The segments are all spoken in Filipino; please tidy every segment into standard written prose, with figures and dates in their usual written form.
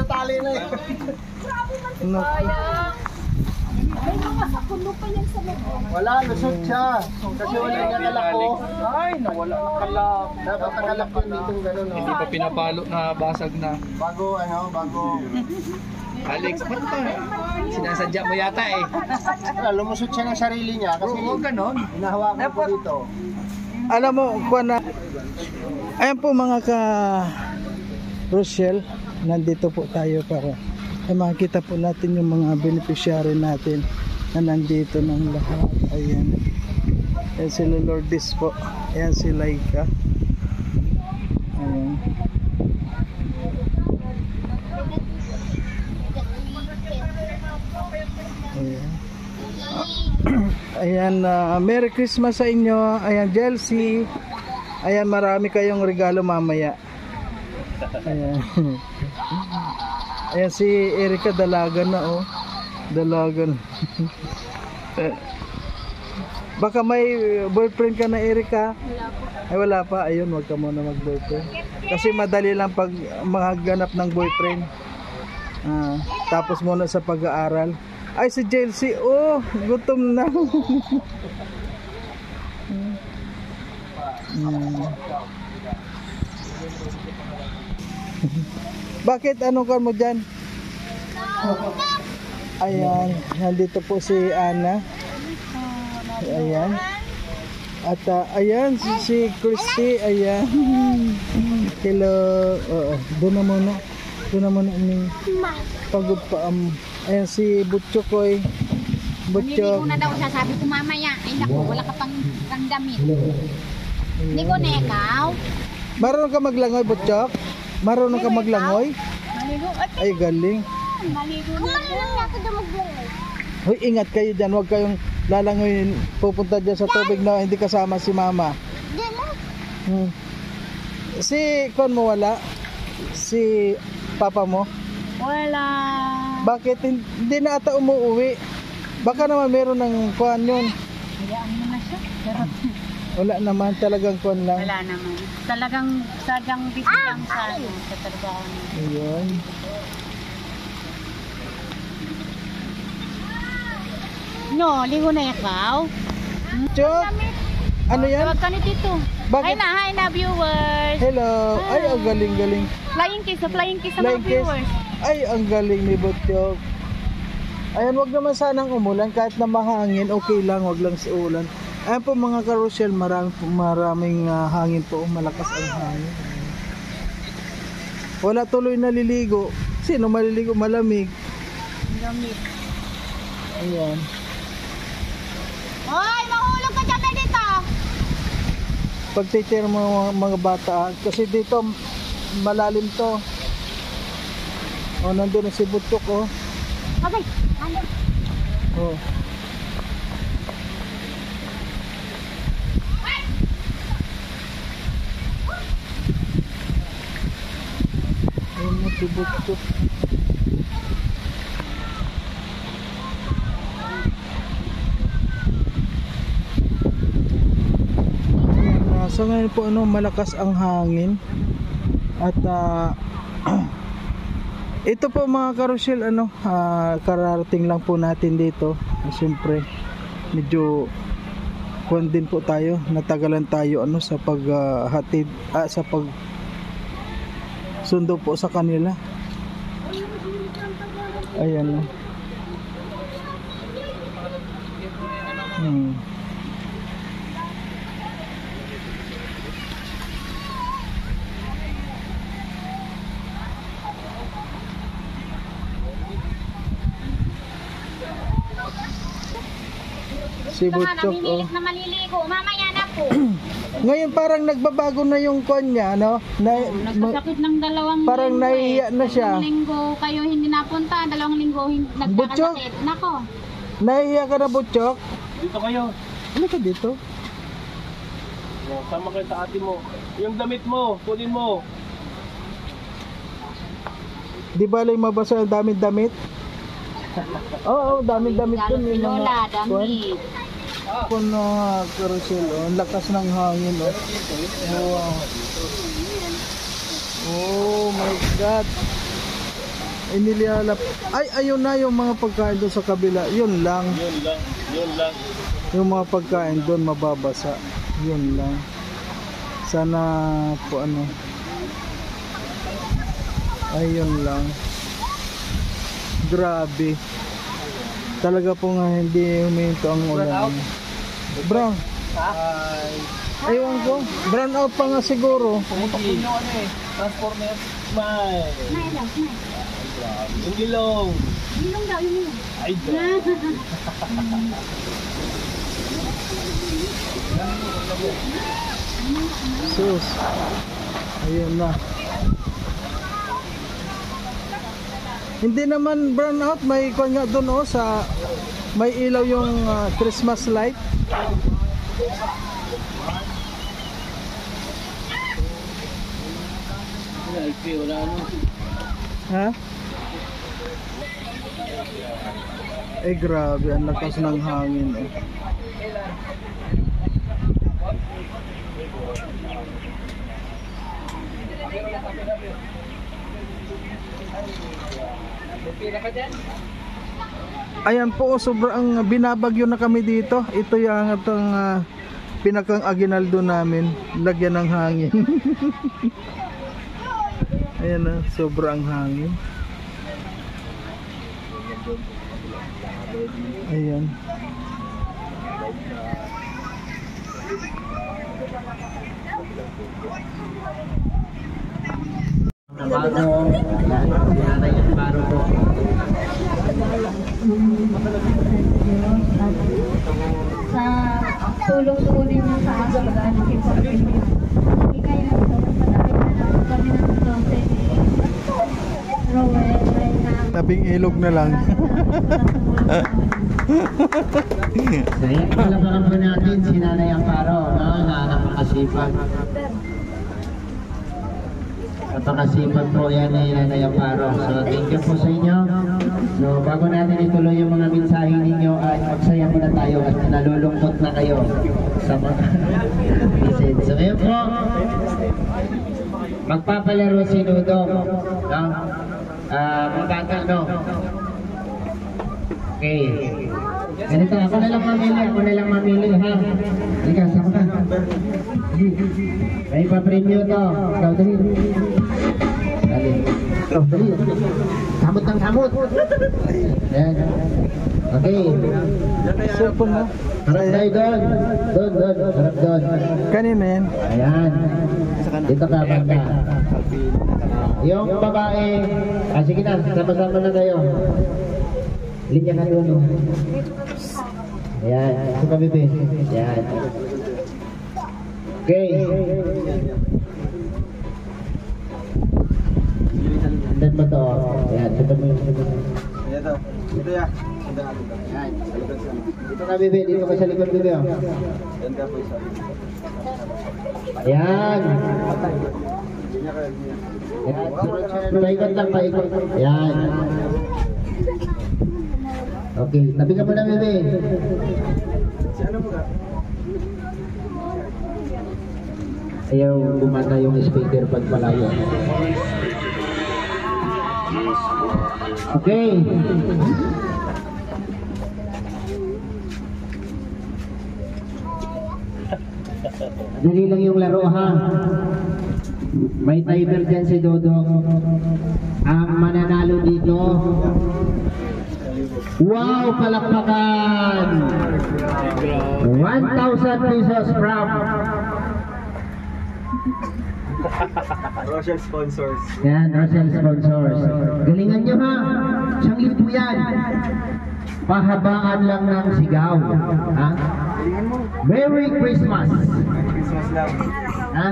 sa tali na yun. No. May mga sakulo pa yan sa loob. Wala, lusot siya. Kasi wala niya nalako. Ay, nawala ng kalap. Dapat nakalak yun dito gano'n. Hindi pa pinapalo na basag na. Bago. Alex, ba't ito? Sinasadya mo yata eh. Wala, lumusot siya ng sarili niya. Kasi Oo, ganon. hinahawakan ko dito. Alam mo, kuha na. Ayan po mga ka Rochelle, nandito po tayo para makikita po natin yung mga beneficiary natin na nandito ng lahat. Ayan. Ayan si Lourdes po. Ayan si Laika. Ayan. Ayan. Ayan, Merry Christmas sa inyo. Ayan, Chelsea. Ayan, marami kayong regalo mamaya. Ayan. Ayan si Erika, dalagan na oh. Dalagan. Baka may boyfriend ka na, Erika? Ay wala pa. Ayun, wag ka muna mag-boyfriend. Kasi madali lang pag maghanap ng boyfriend. Tapos muna sa pag-aaral. Ay si Chelsea, oh, gutom na. Bakit? Anong kan mo dyan? Ayan, nandito po si Ana. Ayan. At ayan, si Christy. Ayan. Hello. Doon na muna. Aming pagod pa. Ayan si Butchokoy. Naliligo na daw siya. Sabi ko mamaya. Ay naku, wala ka pang damit. Hindi ko na ikaw. Marunong ka maglangoy, Butchok? Marunong ka maglangoy? Maligo. Ay, galing. Maligo na siya. Hoy, ingat kayo dyan. Huwag kayong lalangoyin. Pupunta dyan sa tubig na hindi kasama si mama. Si Kon mo wala? Si papa mo? Wala. Bakit hindi na ata umuwi? Baka naman meron ng kuhan yun. Hayaan mo na siya. Pero Wala naman, talagang kuhan lang. wala naman. Talagang sadyang busy lang sa trabaho. Ayun. No, ligo na ikaw. Chok, ano yan? Tawag ka ni Tito. Bakit? Hi na viewers. Hello. Ay, ang galing-galing. Flying kiss sa mga Flying kiss. viewers. Ay, ang galing ni Butchok. Ayan, wag naman sanang umulan. Kahit na mahangin, okay lang. Wag lang sa ulan. Ayan po mga ka-Rochelle, maraming hangin po. Malakas ang hangin. Wala tuloy naliligo. Sino maliligo? Malamig. Lamig. Ayan. Hoy, mahulog ka dyan na dito. Pagtitira mga bata. Kasi dito, malalim to. O, nandun na si Butchok, oh. Okay, ano? Oh. Ayun mo si Butchok. So ngayon po malakas ang hangin. At ito po mga ka-Rochelle, kararating lang po natin dito. Siyempre medyo kuwan din po tayo, natagalan tayo sa paghatid, sa pag sundo po sa kanila. Ayan. Si Butchok, oh. Na maliligo, mamaya na po. Ngayon parang nagbabago na yung kwan niya, no? Nagkasakit ng dalawang parang linggo. nahihiya na siya. Dalawang linggo kayo hindi napunta, dalawang linggo Butchok? nagkakasakit. Nako. Nahihiya ka na, Butchok? Dito kayo. Ano ka dito? Sama kayo sa ate mo. Yung damit mo, kunin mo. Di ba lang mabasa ang damit? Oo, damit dun. Si Lola, damit. Kung ka-Rochelle, ang lakas ng hangin, oh. Wow. Oh my God. Inilalap. Ay, ayun na yung mga pagkain doon sa kabila. Yun lang. Yun lang. Yung mga pagkain doon mababasa. Yun lang. Sana po ano. Ayun lang. Grabe. Talaga po nga hindi huminto ang ulan. Brown. Ayun ko. Brown out pa nga siguro. Pumutok din yung ano eh. Transformer. Smile. Smile lang, smile. Yung gilong. Ilong daw, yung ilong. Ay, Sus. Ayun na. Hindi naman brown out, may kwan nga doon oh, sa may ilaw yung Christmas light. wala ano. Ha? Eh grabe, ang lakas ng hangin eh. Ayan po, sobrang binabagyo na kami dito. Ito yung itong pinakang aginaldo namin. Lagyan ng hangin. Ayan na, sobrang hangin. Ayan. Sa tulong-tulong niyo sa akin pag-anakin sa Pilipinas. Hindi kayo nagpapalapit na kami ng Dose Rowell ay Tabing ilog na lang. So yan, palabakan po natin si Nanay Amparo, no? Na napakasipag. Napakasipag po yan ni Nanay Amparo. So thank you po sa inyo. So bago natin ituloy yung mga mensahe ninyo, ay magsaya muna tayo at nalulungkot na kayo sa mga message. So ngayon po, magpapalaro si Dudong, no? Magkaka, no? Okay. Ganito, ako na lang mamili, ha? Halika, sama ka. May pa-premyo to. Ikaw, dali. Dali. Dali. Samot ng samot. Yan. Okay. Cellphone mo. Harap tayo doon. Doon. Harap doon. Kanina yan. Ayan. Dito ka, banda. Yung babae, sige na, sama-sama na kayo. Linya ka doon. Ayan, ito pa bebe. Ayan. Okay. Andan mo to. Ayan, ito mo yung ito. Ito ya. Ayan. Dito ka bebe, dito ka sa likod bebe. Ayan. Paikot lang, paikot. Ayan. Okay, tabi ka muna, bebe. Ayaw bumata yung speaker pag malayo. Okay. Dali lang yung laro, ha? May timer dyan si Dodong. Ang mananalo dito, wow, palakpakan! 1,000 pesos from Rochelle Sponsors. yan, Rochelle Sponsors. Galingan nyo, ha? Siyang lipo yan. Pahabaan lang ng sigaw. Ha? Merry Christmas! Christmas lang. Ha?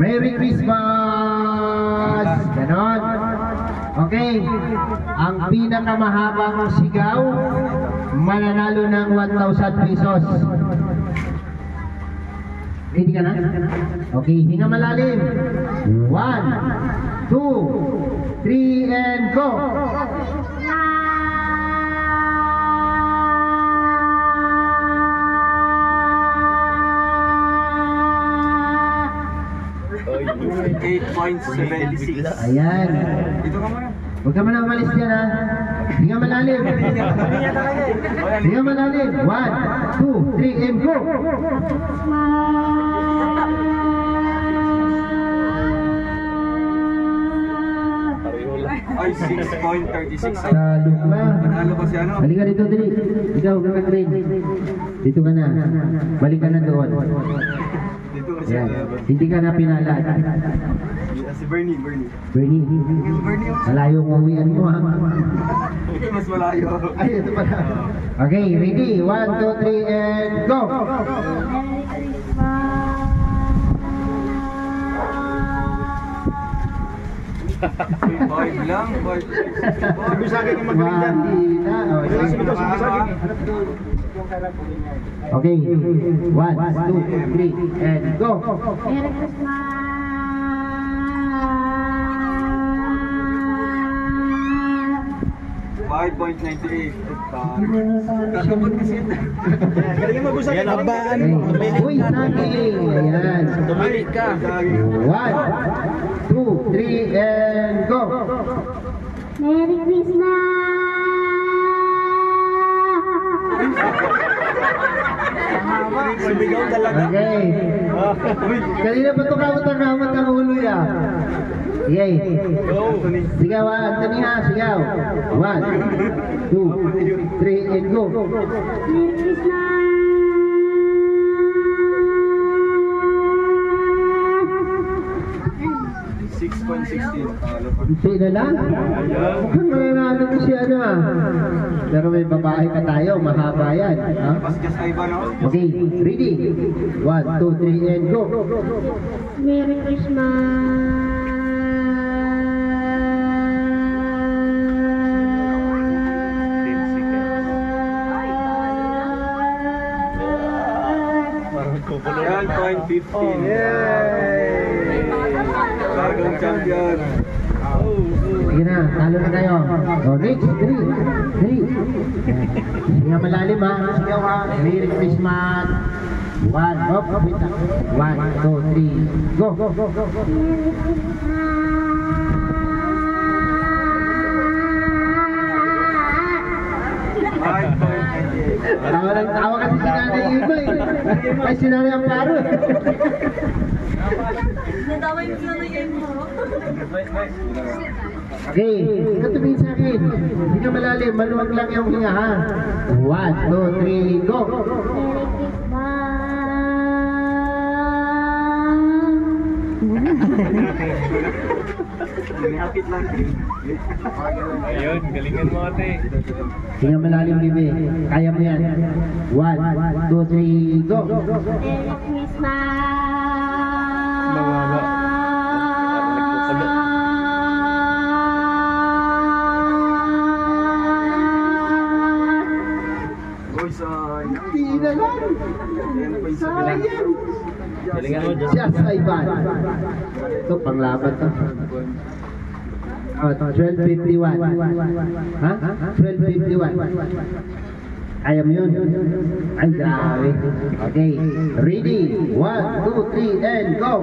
Merry Christmas! Ganon. Okay. Ang pinakamahabang sigaw, mananalo ng 1,000 pesos. Ready ka na? Okay, hinga malalim. 1, 2, 3, and go! $8.76. Ayan. Dito ka muna. Huwag ka man umalis dyan ha. Hinga malalim. Hinga malalim. 1, 2, 3, and go! Ay, 6.36. Talo ka. Panalo ko si ano? Halika dito, dali. Ikaw, kakak Green. Dito ka na. Balik ka na doon. Dito kasi Yan. Hindi ka na pinalad. si Bernie. Bernie, Bernie, malayo ang uwian mo ha. mas malayo. Ay, ito pala. Okay, ready? 1, 2, 3, and go! Five lang. Sabi sa akin yung magaling dyan. Okay, 1, 2, 3, and go! Merry Christmas! 5.98. Kakabot kasi ito. Galing mo busa. Habaan mo. Uy, saging! Ayan. Tumalik ka. 1, 2, 3, and go! Merry Christmas! Sumigaw talaga. Okay. Kanina pa ito kamot ang ulo ya. Okay. Sigaw ha, Anthony ha, sigaw. 1, 2, 3, and go. Merry Christmas! 6.16. Hindi na lang. Mukhang mananalo ko si ano ah. Pero may babae pa tayo, mahaba yan. Ha? Baskas ay ba, no? Okay, ready? 1, 2, 3, and go. Merry Christmas! Yan, 0.15. Yay! Bagong champion. Sige na, talo na kayo. So, next, 3. Sige nga malalim ha. Sigaw ha. Merry Christmas. 1, hop, wait lang. 1, 2, 3, go. Tawa kasi si Nanay Iba eh. Ay, si Nanay Amparo. Okay, ito tumingin sa akin. Hindi ka malalim, maluwag lang yung hinga ha. 1, 2, 3, go! Kapit lang. Ayun, galingan mo ate. Hinga malalim, Bibi. Kaya mo yan. 1, 2, 3, go! Merry Christmas! Uy, sayang. Hindi na lang. Yan po yung sabi lang. Galingan mo dyan. Siya sa Iban. Ito, panglaban to. Oh, 12.51. Ha? 12.51. Kaya mo yun? Ay, grabe. Okay, ready? 1, 2, 3, and go!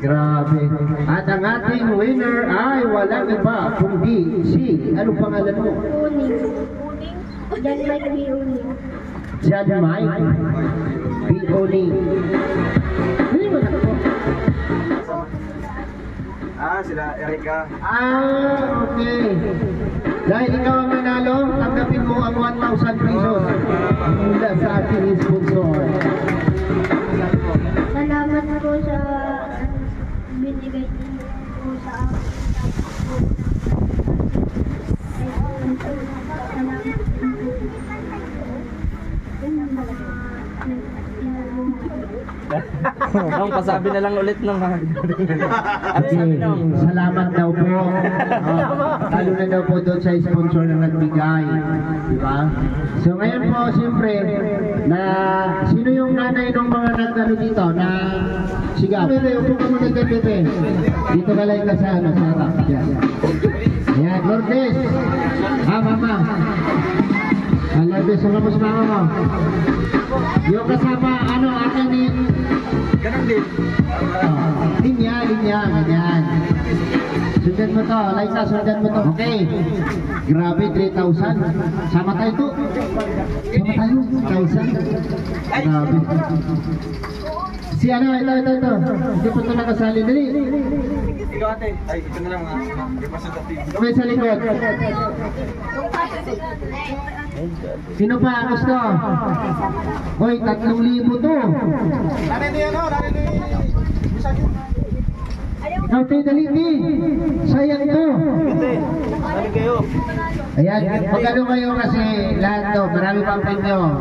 Grabe. At ang ating winner ay walang iba kundi si, anong pangalan mo? John Mike B. Uning. John Mike B. Uning. Hindi mo na po. Sila Erica. Okay. Dahil ikaw ang nanalo, tanggapin mo ang 1,000 pesos mula sa ating sponsor. Salamat po sa binigay niyo po sa akin. Nung pasabi na lang ulit ng mga Okay. Salamat daw po. Lalo na daw po doon sa sponsor na nagbigay. Diba? So ngayon po, siyempre, na sino yung nanay ng mga nagano dito na sigaw? Bebe, upo ka muna dyan, Bebe. Dito ka lang ka sa ano, sa harap. Yan. Yan, Lourdes. Mama. Lourdes, so kamusta mo? Yung kasama, ano, akin ni... Ganun din. Linya, ganyan. Sundan mo to, Liza, sundan mo to. Okay. Grabe, 3,000. Sama tayo to. Sama tayo, 1,000. Grabe. Si ano, ito. Hindi po ito nakasali. Dali. Ikaw ate. Ay, ito na lang mga representative. Okay, sa likod. Sino pa gusto? Hoy, 3,000 to. Narinig yan o, narinig. Ikaw tayo daliti. Sayang to. Narinig kayo. Ayan, magkano kayo kasi lahat to, marami pang premyo.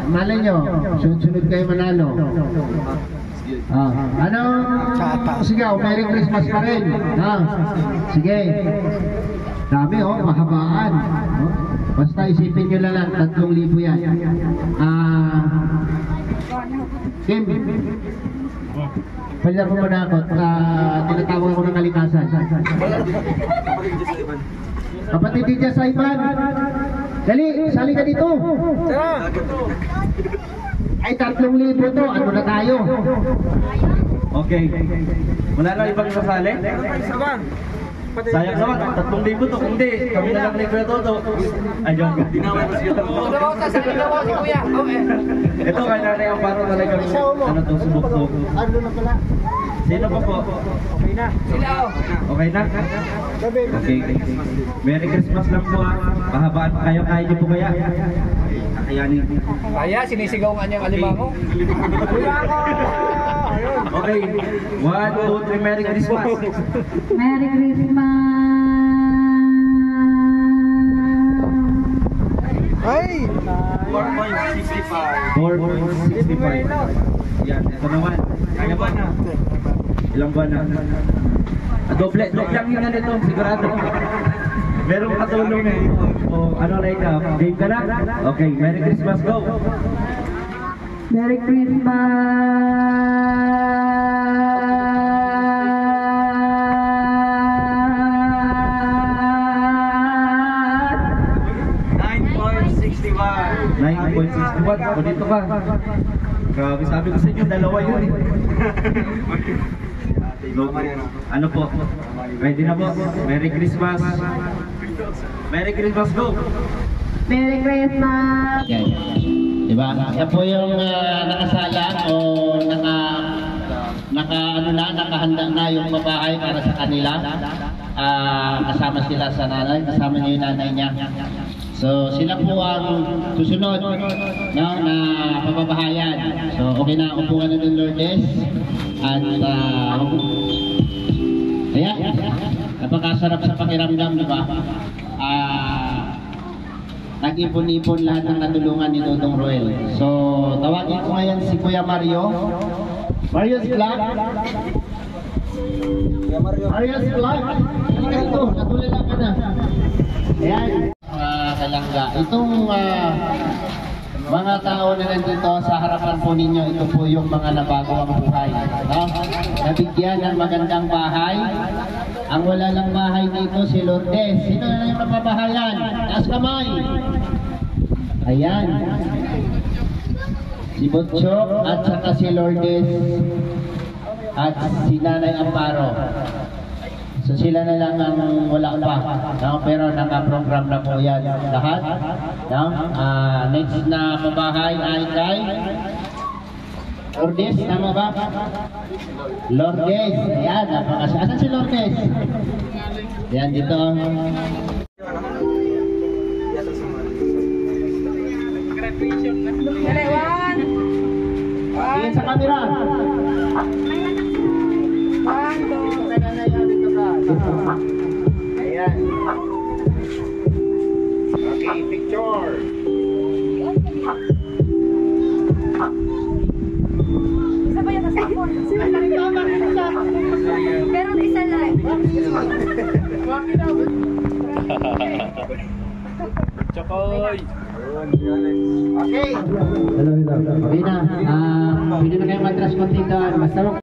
Malay nyo, sunod-sunod kayo manalo. Ano? Sige, Merry Christmas pa rin. Sige. Dami mahabaan. Basta isipin nyo lang, 3,000 yan. Kim, palitan ko muna ako. Tinatawag ako ng kalikasan. Kapatid Dija Saipan, dali, sali ka dito. Ay, 3,000 to. Ano na tayo? Okay. Wala na ibang sasali? Sayang naman, 3,000 to. Hindi, kami na lang ni Kuya Toto. Ayun. Ito, kay Nanay Amparo talagang subok-subok. Ano na pala? Sino pa po? Okay na. Okay na? Okay. Merry Christmas lang po. Pahabaan pa kayo. Kaya niyo po kaya? Kakayanin. Kaya, sinisigaw nga niyang alimango. Okay. 1, 2, 3, Merry Christmas. Merry Christmas! Ay! 4.65. Yan, ito naman. Kaya ba na? Ilang buwan na? Doble lang yun na nito, sigurado. Merong katulong eh. O ano like game ka na? Okay, Merry Christmas, go! Merry Christmas! 9.61. O dito ka. Grabe, sabi ko sa inyo, dalawa yun eh. Ano po? Ready na po? Merry Christmas. Merry Christmas, go! Merry Christmas! Yan. Diba? Yan po yung nakasala o nakahanda na yung babae para sa kanila. Kasama sila sa nanay, kasama niya yung nanay niya. So sila po ang susunod na pababahayan. So okay na, upuan na ng Lourdes. At ayan, napakasarap sa pakiramdam, diba? Nag-ipon-ipon lahat ng natulungan ni Dodong Roel. So tawagin ko ngayon si Kuya Mario. Mario's Vlog. Mario's Vlog. Ito, natulala ka na. Ayan. Kalangga. Itong mga tao na nandito sa harapan po ninyo, ito po yung mga nabago ang buhay. No? Nabigyan ng magandang bahay. Ang wala lang bahay dito si Lourdes. Sino na yung napabahayan? Taas kamay. Ayan. Si Butchok at saka si Lourdes at si Nanay Amparo. So sila na lang ang wala pa, no? Pero naka-program na po yan lahat. No? Next na mabahay ay kay Lourdes, tama ba? Lourdes, yan, napakasya. Asan si Lourdes? Yan, dito. Tingin sa camera. Ayan. Okay, picture. Isa ba yung kasapon? Pero isa lang. Chokoy! Okay. Okay na. Pwede na kayo matras konti doon. Basta